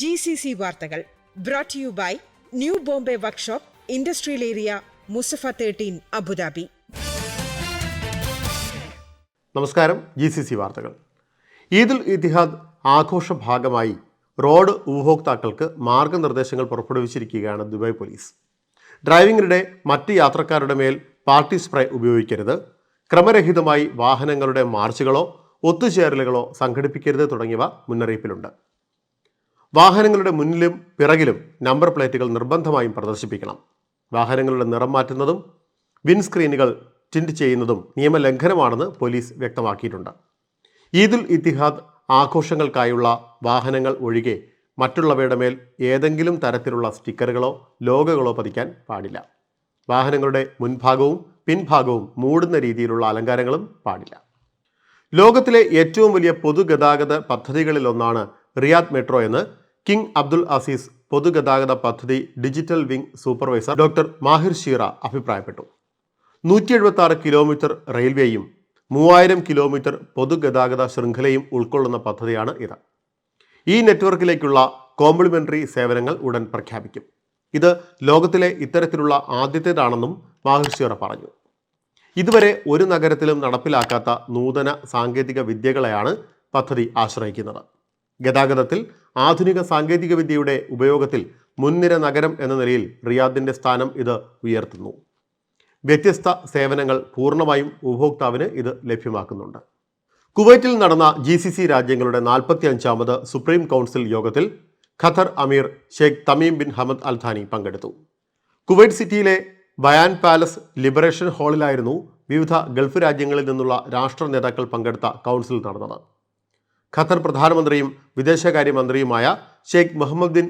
GCC വാർത്തകൾ brought to you by new Bombay workshop industrial area Musaffah 13 Abu Dhabi. നമസ്കാരം. GCC വാർത്തകൾ. Eid ul Ittihad ആഘോഷ ഭാഗമായി റോഡ് ഉപഭോക്താക്കൾക്ക് മാർഗനിർദ്ദേശങ്ങൾ പുറപ്പെടുവിച്ചിരിക്കുകയാണ് ദുബായ് പോലീസ്. ഡ്രൈവിംഗിനിടെ മറ്റ് യാത്രക്കാരുടെ മേൽ പാർട്ടി സ്പ്രേ ഉപയോഗിക്കരുത്, ക്രമരഹിതമായി വാഹനങ്ങളുടെ മാർച്ചുകളോ ഒത്തുചേരലുകളോ സംഘടിപ്പിക്കരുത് തുടങ്ങിയവ മുന്നറിയിപ്പിലുണ്ട്. വാഹനങ്ങളുടെ മുന്നിലും പിറകിലും നമ്പർ പ്ലേറ്റുകൾ നിർബന്ധമായും പ്രദർശിപ്പിക്കണം. വാഹനങ്ങളുടെ നിറം മാറ്റുന്നതും വിൻസ്ക്രീനുകൾ ടിൻറ്റ് ചെയ്യുന്നതും നിയമലംഘനമാണെന്ന് പോലീസ് വ്യക്തമാക്കിയിട്ടുണ്ട്. ഈദുൽ ഇത്തിഹാദ് ആഘോഷങ്ങൾക്കായുള്ള വാഹനങ്ങൾ ഒഴികെ മറ്റുള്ളവയുടെ മേൽ ഏതെങ്കിലും തരത്തിലുള്ള സ്റ്റിക്കറുകളോ ലോഗോകളോ പതിക്കാൻ പാടില്ല. വാഹനങ്ങളുടെ മുൻഭാഗവും പിൻഭാഗവും മൂടുന്ന രീതിയിലുള്ള അലങ്കാരങ്ങളും പാടില്ല. ലോകത്തിലെ ഏറ്റവും വലിയ പൊതുഗതാഗത പദ്ധതികളിലൊന്നാണ് റിയാദ് മെട്രോ എന്ന് കിങ് അബ്ദുൽ അസീസ് പൊതുഗതാഗത പദ്ധതി digital wing supervisor doctor Mahir Shira അഭിപ്രായപ്പെട്ടു. 176 കിലോമീറ്റർ റെയിൽവേയും 3000 കിലോമീറ്റർ പൊതുഗതാഗത ശൃംഖലയും ഉൾക്കൊള്ളുന്ന പദ്ധതിയാണ് ഇത്. ഈ നെറ്റ്വർക്കിലേക്കുള്ള കോംപ്ലിമെന്ററി സേവനങ്ങൾ ഉടൻ പ്രഖ്യാപിക്കും. ഇത് ലോകത്തിലെ ഇത്തരത്തിലുള്ള ആദ്യത്തേതാണെന്നും മാഹിർ ഷീറ പറഞ്ഞു. ഇതുവരെ ഒരു നഗരത്തിലും നടപ്പിലാക്കാത്ത നൂതന സാങ്കേതിക വിദ്യകളെയാണ് പദ്ധതി ആശ്രയിക്കുന്നത്. ഗതാഗതത്തിൽ ആധുനിക സാങ്കേതിക വിദ്യയുടെ ഉപയോഗത്തിൽ മുൻനിര നഗരം എന്ന നിലയിൽ റിയാദിന്റെ സ്ഥാനം ഇത് ഉയർത്തുന്നു. വ്യത്യസ്ത സേവനങ്ങൾ പൂർണ്ണമായും ഉപഭോക്താവിന് ഇത് ലഭ്യമാക്കുന്നുണ്ട്. കുവൈറ്റിൽ നടന്ന GCC രാജ്യങ്ങളുടെ 45ാമത് സുപ്രീം കൗൺസിൽ യോഗത്തിൽ ഖത്തർ അമീർ Sheikh Tamim bin Hamad Al ഥാനി പങ്കെടുത്തു. കുവൈറ്റ് സിറ്റിയിലെ ബയാൻ പാലസ് ലിബറേഷൻ ഹാളിലായിരുന്നു വിവിധ ഗൾഫ് രാജ്യങ്ങളിൽ നിന്നുള്ള രാഷ്ട്ര നേതാക്കൾ പങ്കെടുത്ത കൗൺസിൽ നടന്നത്. ഖത്തർ പ്രധാനമന്ത്രിയും വിദേശകാര്യമന്ത്രിയുമായ ഷെയ്ഖ് മുഹമ്മദ് ബിൻ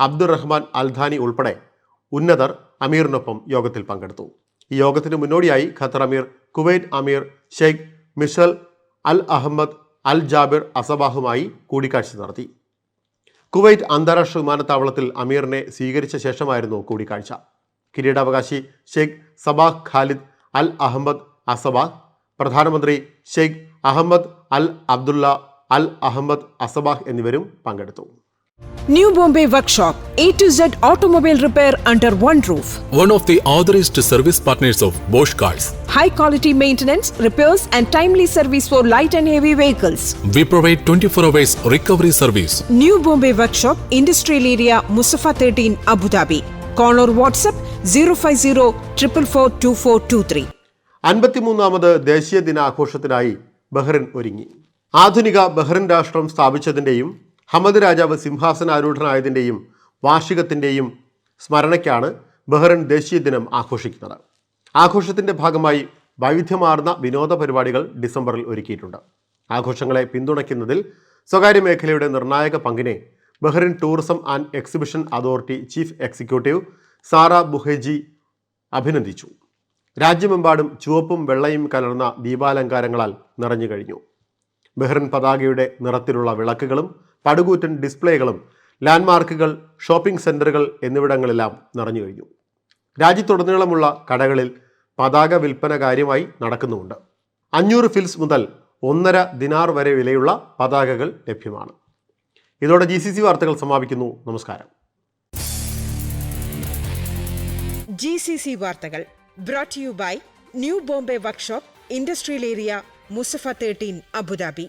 അബ്ദുറഹ്മാൻ അൽ ഥാനി ഉൾപ്പെടെ ഉന്നതർ അമീറിനൊപ്പം യോഗത്തിൽ പങ്കെടുത്തു. ഈ യോഗത്തിന് മുന്നോടിയായി ഖത്തർ അമീർ കുവൈറ്റ് അമീർ ഷെയ്ഖ് മിഷൽ അൽ അഹമ്മദ് അൽ ജാബിർ അസബാഹുമായി കൂടിക്കാഴ്ച നടത്തി. കുവൈറ്റ് അന്താരാഷ്ട്ര വിമാനത്താവളത്തിൽ അമീറിനെ സ്വീകരിച്ച ശേഷമായിരുന്നു കൂടിക്കാഴ്ച. കിരീടാവകാശി ഷെയ്ഖ് സബാഹ് ഖാലിദ് അൽ അഹമ്മദ് അസബാഹ്, പ്രധാനമന്ത്രി ഷെയ്ഖ് അഹമ്മദ് അൽ അബ്ദുള്ള അൽ അഹമ്മദ് അസബാഹ് എന്നിവരും പങ്കെടുത്തു. New Bombay workshop A to Z automobile repair under one roof. One of the authorized service partners of Bosch Cars. High quality maintenance, repairs and timely service for light and heavy vehicles. We provide 24 hours recovery service. New Bombay Workshop, Industrial Area, Musafa 13, Abu Dhabi. Call or WhatsApp 050 444 2423. 53ാമത് ദേശീയ ദിനാഘോഷത്തിനായി Bahrain ഒരുങ്ങി. ആധുനിക Bahrain രാഷ്ട്രം സ്ഥാപിച്ചതിൻ്റെയും Hamad രാജാവ് സിംഹാസനാരൂഢനായതിൻ്റെയും വാർഷികത്തിൻ്റെയും സ്മരണയ്ക്കാണ് Bahrain ദേശീയ ദിനം ആഘോഷിക്കുന്നത്. ആഘോഷത്തിൻ്റെ ഭാഗമായി വൈവിധ്യമാർന്ന വിനോദ പരിപാടികൾ ഡിസംബറിൽ ഒരുക്കിയിട്ടുണ്ട്. ആഘോഷങ്ങളെ പിന്തുണയ്ക്കുന്നതിൽ സ്വകാര്യ മേഖലയുടെ നിർണായക പങ്കിനെ Bahrain tourism and exhibition authority chief executive Sara Buheji അഭിനന്ദിച്ചു. രാജ്യമെമ്പാടും ചുവപ്പും വെള്ളയും കലർന്ന ദീപാലങ്കാരങ്ങളാൽ നിറഞ്ഞു കഴിഞ്ഞു. ബഹ്റിൻ പതാകയുടെ നിറത്തിലുള്ള വിളക്കുകളും പടുകൂറ്റൻ ഡിസ്പ്ലേകളും ലാൻഡ്മാർക്കുകൾ, ഷോപ്പിംഗ് സെൻ്ററുകൾ എന്നിവിടങ്ങളെല്ലാം നിറഞ്ഞു കഴിഞ്ഞു. രാജ്യത്തുടനീളമുള്ള കടകളിൽ പതാക വിൽപ്പന കാര്യമായി നടക്കുന്നുമുണ്ട്. 500 ഫിൽസ് മുതൽ 1.5 ദിനാർ വരെ വിലയുള്ള പതാകകൾ ലഭ്യമാണ്. ഇതോടെ GCC വാർത്തകൾ സമാപിക്കുന്നു. നമസ്കാരം. GCC വാർത്തകൾ brought to you by new Bombay workshop industrial area Musaffah 13 Abu Dhabi.